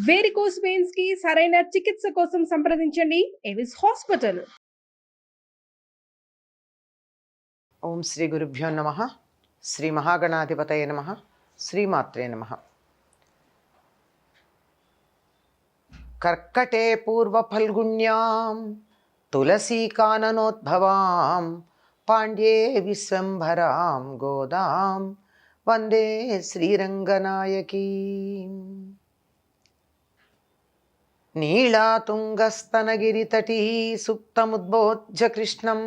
Varicose veins కి సరైన చికిత్స కోసం సంప్రదించండి ఎవిస్ హాస్పిటల్. ఓం శ్రీ గురుభ్యో నమః. శ్రీ మహాగణాధిపతయ నమః. శ్రీమాత్రే నమః. కర్కటే పూర్వఫల్గుణ్యాం తులసీకాననోద్భవాం పాండ్యే విశ్వంభరాం గోదాం వందే శ్రీరంగనాయకీం. నీళాతుంగస్తనగిరితటీ సుప్తముద్బోధ్య కృష్ణం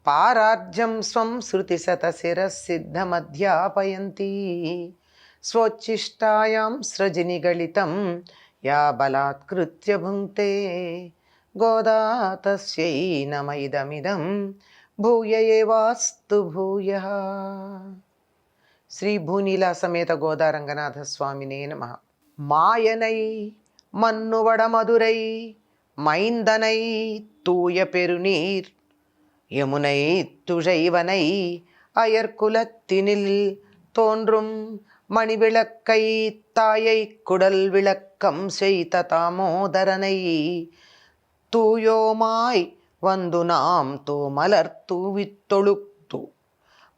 పారార్జం స్వం శృతిశతశిరసిద్ధమధ్యాపయంతి స్వోచ్ఛిష్టాయాం స్రజినిగళితం యా బలాత్కృత్య భుంక్తే గోదా తస్యై నమ ఇదమిదం భూయ ఏవాస్తు భూయః. శ్రీ భూనీలా సమేత గోదా రంగనాథ స్వామినే నమః. మాయనై మన్నువడమదురై మైందనై తూయ పెరునీర్ யமுனை துழைவனை அயர்குலத்தினில் தோன்றும் மணிவிளக்கை தாயை குடல் விளக்கம் செய்த தாமோதரனை தூயோமாய் வந்து நாம் தூமலர் தூவித்தொழுத்து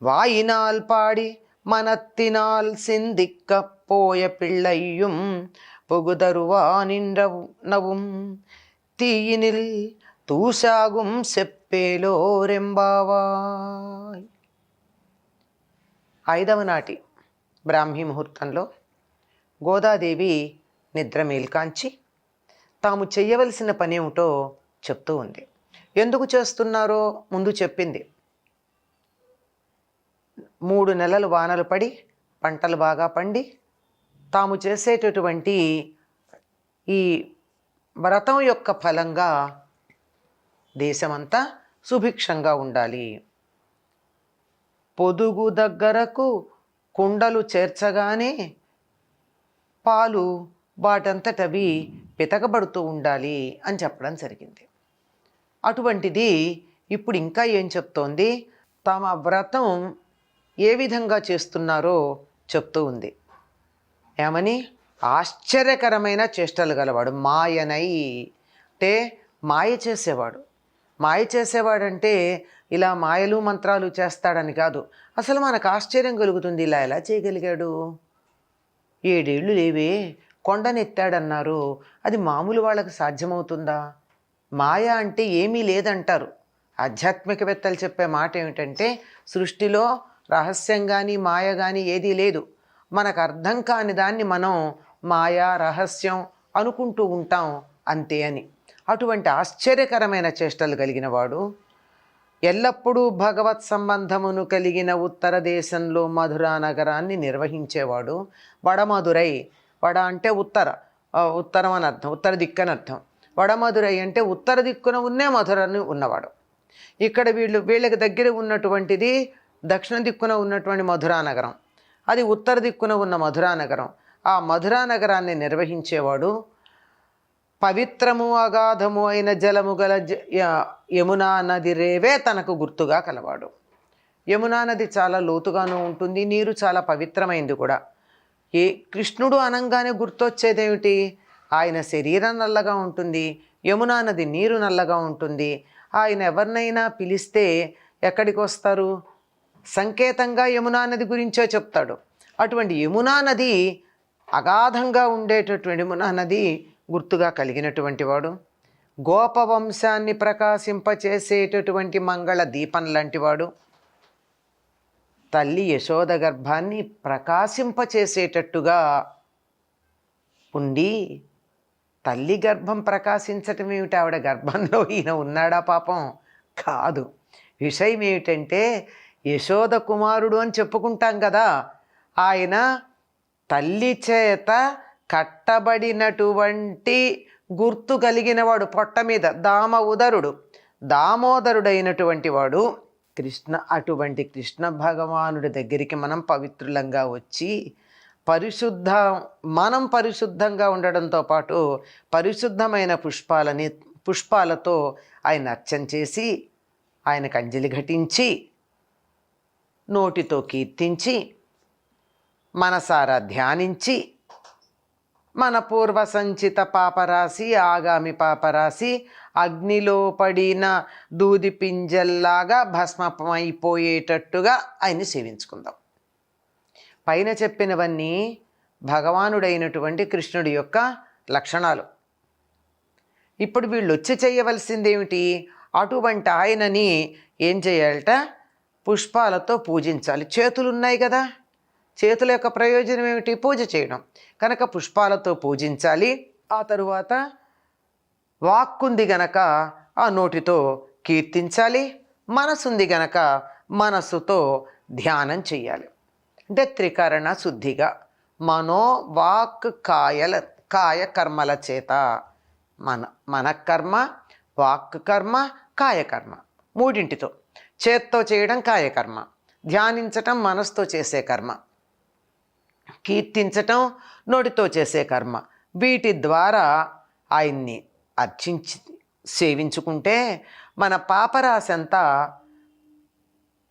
வாயினால் பாடி மனத்தினால் சிந்திக்க போய பிள்ளையும் புகுதருவா நின்றவும் தீயினில் తూసాగుం సెప్పేలోరెంబావాయ్. 5వ నాటి బ్రాహ్మీ ముహూర్తంలో గోదాదేవి నిద్ర మేల్కాంచి తాము చెయ్యవలసిన పనేమిటో చెప్తూ ఉంది. ఎందుకు చేస్తున్నారో ముందు చెప్పింది. 3 నెలలు వానలు పడి పంటలు బాగా పండి తాము చేసేటటువంటి ఈ వ్రతం యొక్క ఫలంగా దేశమంతా సుభిక్షంగా ఉండాలి. పొదుగు దగ్గరకు కుండలు చేర్చగానే పాలు వాటంతటవి పితకబడుతూ ఉండాలి అని చెప్పడం జరిగింది. అటువంటిది ఇప్పుడు ఇంకా ఏం చెప్తోంది? తమ వ్రతం ఏ విధంగా చేస్తున్నారో చెప్తూ ఉంది. ఏమని? ఆశ్చర్యకరమైన చేష్టలు గలవాడు. మాయనై అంటే మాయ చేసేవాడు. మాయ చేసేవాడంటే ఇలా మాయలు మంత్రాలు చేస్తాడని కాదు. అసలు మనకు ఆశ్చర్యం కలుగుతుంది. ఇలా ఎలా చేయగలిగాడు? 7 ఏళ్ళు లేవే, కొండనెత్తాడన్నారు. అది మామూలు వాళ్ళకి సాధ్యమవుతుందా? మాయ అంటే ఏమీ లేదంటారు. ఆధ్యాత్మికవేత్తలు చెప్పే మాట ఏమిటంటే సృష్టిలో రహస్యం కానీ మాయ కానీ ఏదీ లేదు. మనకు అర్థం కాని దాన్ని మనం మాయా రహస్యం అనుకుంటూ ఉంటాం అంతే అని. అటువంటి ఆశ్చర్యకరమైన చేష్టలు కలిగిన వాడు, ఎల్లప్పుడూ భగవత్ సంబంధమును కలిగిన ఉత్తర దేశంలో మధురా నగరాన్ని నిర్వహించేవాడు. వడమధురై, వడ అంటే ఉత్తరం అని అర్థం, ఉత్తర దిక్కని అర్థం. వడమధురై అంటే ఉత్తర దిక్కున ఉన్నే మధురని ఉన్నవాడు. ఇక్కడ వీళ్ళకి దగ్గర ఉన్నటువంటిది దక్షిణ దిక్కున ఉన్నటువంటి మధురా నగరం, అది ఉత్తర దిక్కున ఉన్న మధురా నగరం. ఆ మధురా నగరాన్ని నిర్వహించేవాడు. పవిత్రము అగాధము అయిన జలము గల యమునా నది రేవే తనకు గుర్తుగా కలవాడు. యమునా నది చాలా లోతుగాను ఉంటుంది, నీరు చాలా పవిత్రమైంది కూడా. కృష్ణుడు అనంగానే గుర్తొచ్చేదేమిటి? ఆయన శరీరం నల్లగా ఉంటుంది, యమునా నది నీరు నల్లగా ఉంటుంది. ఆయన ఎవరినైనా పిలిస్తే ఎక్కడికి వస్తారు? సంకేతంగా యమునా నది గురించే చెప్తాడు. అటువంటి యమునా నది, అగాధంగా ఉండేటటువంటి యమునా నది గుర్తుగా కలిగినటువంటి వాడు. గోపవంశాన్ని ప్రకాశింపచేసేటటువంటి మంగళ దీపం లాంటివాడు. తల్లి యశోద గర్భాన్ని ప్రకాశింపచేసేటట్టుగా ఉండి, తల్లి గర్భం ప్రకాశించటం ఏమిటి? ఆవిడ గర్భంలో ఈయన ఉన్నాడా పాపం? కాదు. విషయం ఏమిటంటే యశోద కుమారుడు అని చెప్పుకుంటాం కదా, ఆయన తల్లి చేత కట్టబడినటువంటి గుర్తు కలిగినవాడు. పొట్ట మీద దామోదరుడైనటువంటి వాడు కృష్ణ. అటువంటి కృష్ణ భగవానుడి దగ్గరికి మనం పవిత్రులంగా వచ్చి మనం పరిశుద్ధంగా ఉండడంతో పాటు పరిశుద్ధమైన పుష్పాలతో ఆయన అర్చన చేసి, ఆయనకు అంజలి ఘటించి, నోటితో కీర్తించి, మనసారా ధ్యానించి, మన పూర్వ సంచిత పాపరాశి ఆగామి పాపరాశి అగ్నిలో పడిన దూది పింజల్లాగా భస్మమైపోయేటట్టుగా ఆయన్ని సేవించుకుందాం. పైన చెప్పినవన్నీ భగవానుడైనటువంటి కృష్ణుడి యొక్క లక్షణాలు. ఇప్పుడు వీళ్ళు వచ్చి చేయవలసింది ఏమిటి? అటువంటి ఆయనని ఏం చేయాలట? పుష్పాలతో పూజించాలి. చేతులు ఉన్నాయి కదా, చేతుల యొక్క ప్రయోజనం ఏమిటి? పూజ చేయడం. కనుక పుష్పాలతో పూజించాలి. ఆ తరువాత వాక్కుంది గనక ఆ నోటితో కీర్తించాలి, మనసుంది గనక మనసుతో ధ్యానం చెయ్యాలి. అంటే త్రికరణ శుద్ధిగా మనో వాక్ కాయ కర్మల చేత మనకర్మ, వాక్ కర్మ, కాయకర్మ మూడింటితో, చేత్తో చేయడం కాయకర్మ, ధ్యానించటం మనసుతో చేసే కర్మ, కీర్తించటం నోటితో చేసే కర్మ. వీటి ద్వారా ఆయన్ని అర్చించి సేవించుకుంటే మన పాపరాశి అంతా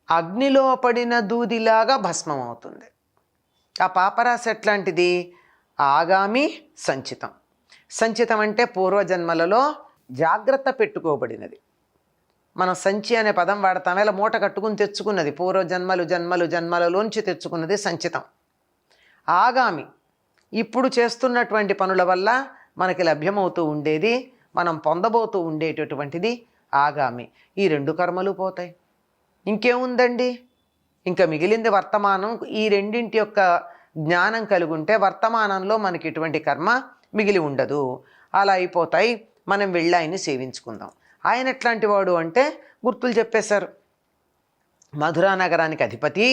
అగ్నిలో పడిన దూదిలాగా భస్మం అవుతుంది. ఆ పాపరాశి ఎట్లాంటిది? ఆగామి సంచితం. సంచితం అంటే పూర్వజన్మలలో జాగ్రత్త పెట్టుకోబడినది. మనం సంచి అనే పదం వాడతాం, ఇలా మూట కట్టుకుని తెచ్చుకున్నది, జన్మలలోంచి తెచ్చుకున్నది సంచితం. ఆగామి ఇప్పుడు చేస్తున్నటువంటి పనుల వల్ల మనకి లభ్యమవుతూ ఉండేది, మనం పొందబోతూ ఉండేటటువంటిది ఆగామి. ఈ రెండు కర్మలు పోతాయి. ఇంకేముందండి? ఇంకా మిగిలింది వర్తమానం. ఈ రెండింటి యొక్క జ్ఞానం కలిగి ఉంటే వర్తమానంలో మనకి ఇటువంటి కర్మ మిగిలి ఉండదు. అలా అయిపోతాయి. మనం వెళ్ళి ఆయన్ని సేవించుకుందాం. ఆయన ఎట్లాంటి వాడు అంటే గుర్తులు చెప్పేశారు. మధురా నగరానికి అధిపతి,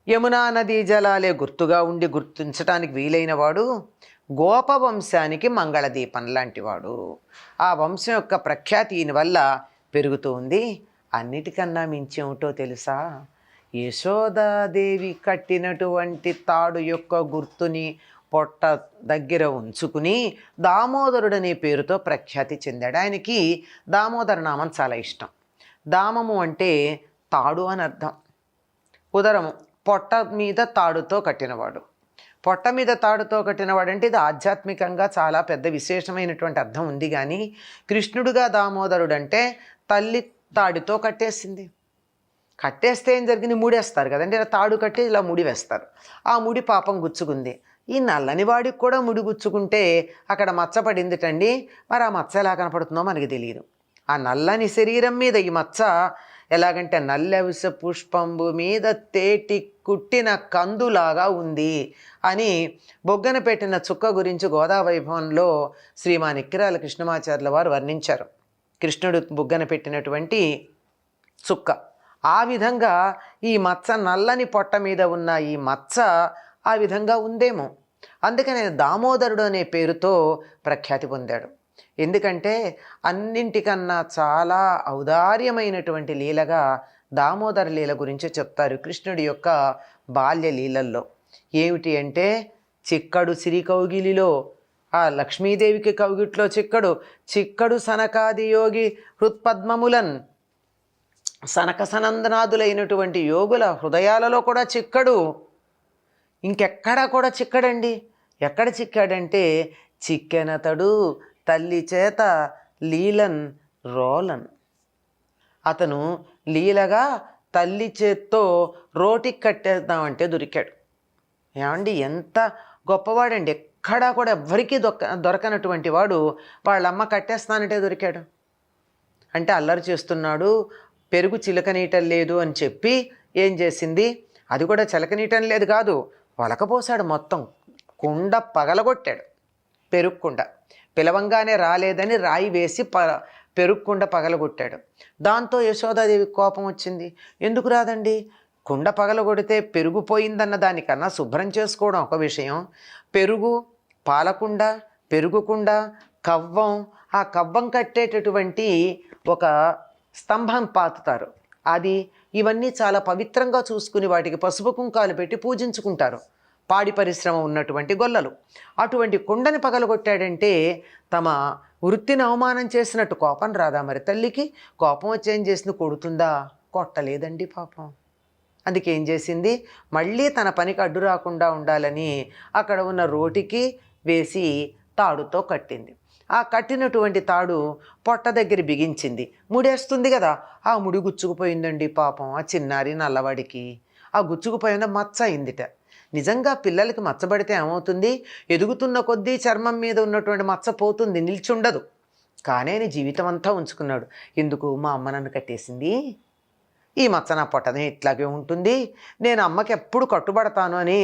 యమునా నదీ జలాలే గుర్తుగా ఉండి గుర్తించడానికి వీలైన వాడు, గోపవంశానికి మంగళదీపం లాంటివాడు. ఆ వంశం యొక్క ప్రఖ్యాతి ఈయన వల్ల పెరుగుతూ ఉంది. అన్నిటికన్నా మించేమిటో తెలుసా? యశోదాదేవి కట్టినటువంటి తాడు యొక్క గుర్తుని పొట్ట దగ్గర ఉంచుకుని దామోదరుడనే పేరుతో ప్రఖ్యాతి చెందాడు. ఆయనకి దామోదర నామం చాలా ఇష్టం. దామము అంటే తాడు అని అర్థం. ఉదరము పొట్ట మీద తాడుతో కట్టినవాడు. పొట్ట మీద తాడుతో కట్టినవాడు అంటే ఇది ఆధ్యాత్మికంగా చాలా పెద్ద విశేషమైనటువంటి అర్థం ఉంది. కానీ కృష్ణుడుగా దామోదరుడు అంటే తల్లి తాడుతో కట్టేసింది. కట్టేస్తే ఏం జరిగింది? ముడేస్తారు కదండి, ఇలా తాడు కట్టి ఇలా ముడి వేస్తారు. ఆ ముడి పాపం గుచ్చుకుంది. ఈ నల్లని వాడికి కూడా ముడి గుచ్చుకుంటే అక్కడ మచ్చ పడిందిటండి. మరి ఆ మచ్చ ఎలా కనపడుతుందో మనకి తెలియదు. ఆ నల్లని శరీరం మీద ఈ మచ్చ ఎలాగంటే నల్లవిస పుష్పంబు మీద తేటి కుట్టిన కందులాగా ఉంది అని బొగ్గన పెట్టిన చుక్క గురించి గోదావైభవంలో శ్రీమాన్ ఇక్కిరాల కృష్ణమాచార్యుల వారు వర్ణించారు. కృష్ణుడు బొగ్గన పెట్టినటువంటి చుక్క ఆ విధంగా ఈ మచ్చ, నల్లని పొట్ట మీద ఉన్న ఈ మచ్చ ఆ విధంగా ఉందేమో. అందుకనే దామోదరుడు అనే పేరుతో ప్రఖ్యాతి పొందాడు. ఎందుకంటే అన్నింటికన్నా చాలా ఔదార్యమైనటువంటి లీలగా దామోదర లీల గురించి చెప్తారు కృష్ణుడి యొక్క బాల్య లీలల్లో. ఏమిటి అంటే, చిక్కడు సిరి కౌగిలిలో ఆ లక్ష్మీదేవికి కౌగిట్లో చిక్కడు సనకాది యోగి హృత్పద్మములన్, సనక సనందనాదులైనటువంటి యోగుల హృదయాలలో కూడా చిక్కడు. ఇంకెక్కడా కూడా చిక్కడండి. ఎక్కడ చిక్కాడంటే, చిక్కెనతడు తల్లి చేత లీలన్ రోలన్. అతను లీలగా తల్లి చేత్తో రోటికి కట్టేద్దామంటే దొరికాడు. ఏమండి, ఎంత గొప్పవాడండి! ఎక్కడా కూడా ఎవ్వరికీ దొరకనటువంటి వాడు వాళ్ళమ్మ కట్టేస్తానంటే దొరికాడు. అంటే అల్లరి చేస్తున్నాడు, పెరుగు చిలకనీయటం లేదు అని చెప్పి ఏం చేసింది? అది కూడా చిలకనీయటం లేదు కాదు, వలకపోసాడు. మొత్తం కుండ పగలగొట్టాడు. పెరుగు కుండ పిలవంగానే రాలేదని రాయి వేసి పెరుగు కుండ పగలగొట్టాడు. దాంతో యశోదాదేవి కోపం వచ్చింది. ఎందుకు రాదండి? కుండ పగలగొడితే పెరుగు పోయిందన్న దానికన్నా శుభ్రం చేసుకోవడం ఒక విషయం. పెరుగు, పాలకుండ, పెరుగుకుండ, కవ్వం, ఆ కవ్వం కట్టేటటువంటి ఒక స్తంభం పాతుతారు. అది ఇవన్నీ చాలా పవిత్రంగా చూసుకుని వాటికి పసుపు కుంకాలు పెట్టి పూజించుకుంటారు పాడి పరిశ్రమ ఉన్నటువంటి గొల్లలు. అటువంటి కుండని పగలగొట్టాడంటే తమ వృత్తిని అవమానం చేసినట్టు కోపం రాదా మరి తల్లికి? కోపం వచ్చి ఏం చేసింది? కొడుతుందా? కొట్టలేదండి పాపం. అందుకేం చేసింది? మళ్ళీ తన పనికి అడ్డు రాకుండా ఉండాలని అక్కడ ఉన్న రోటికి వేసి తాడుతో కట్టింది. ఆ కట్టినటువంటి తాడు పొట్ట దగ్గర బిగించింది. ముడేస్తుంది కదా, ఆ ముడి గుచ్చుకుపోయిందండి పాపం ఆ చిన్నారి నల్లవాడికి. ఆ గుచ్చుకుపోయిన మచ్చ అయిందిట. నిజంగా పిల్లలకి మచ్చబడితే ఏమవుతుంది? ఎదుగుతున్న కొద్దీ చర్మం మీద ఉన్నటువంటి మచ్చ పోతుంది, నిల్చుండదు. కానీ ఆయన జీవితం అంతా ఉంచుకున్నాడు. ఎందుకు? మా అమ్మ నన్ను కట్టేసింది, ఈ మచ్చ నా పొట్టనే ఇట్లాగే ఉంటుంది, నేను అమ్మకి ఎప్పుడు కట్టుబడతాను అని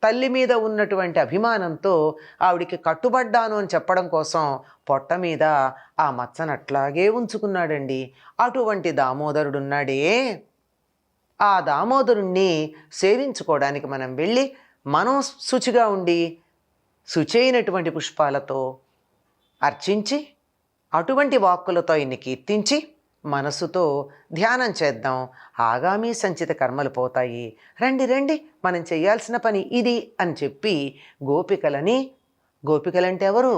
తల్లి మీద ఉన్నటువంటి అభిమానంతో ఆవిడికి కట్టుబడ్డాను అని చెప్పడం కోసం పొట్ట మీద ఆ మచ్చను అట్లాగే ఉంచుకున్నాడండి. అటువంటి దామోదరుడున్నాడే, ఆ దామోదరుణ్ణి సేవించుకోవడానికి మనం వెళ్ళి మనం శుచిగా ఉండి శుచైనటువంటి పుష్పాలతో అర్చించి అటువంటి వాక్కులతో ఆయన్ని కీర్తించి మనసుతో ధ్యానం చేద్దాం. ఆగామి సంచిత కర్మలు పోతాయి. రండి రండి, మనం చేయాల్సిన పని ఇది అని చెప్పి గోపికలంటే ఎవరు?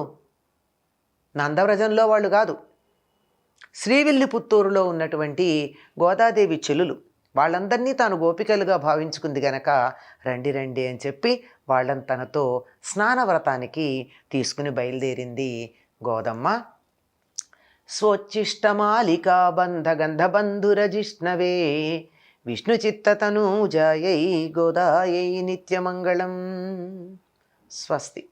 నందవ్రజంలో వాళ్ళు కాదు, శ్రీవిల్లిపుత్తూరులో ఉన్నటువంటి గోదాదేవి చెల్లులు. వాళ్ళందరినీ తాను గోపికలుగా భావించుకుంది గనక రండి రండి అని చెప్పి వాళ్ళని తనతో స్నానవ్రతానికి తీసుకుని బయలుదేరింది గోదమ్మ. స్వోచ్ఛిష్టమాలికా బంధగంధబంధురజిష్ణవే విష్ణుచిత్తతనూజాయై గోదాయై నిత్యమంగళం. స్వస్తి.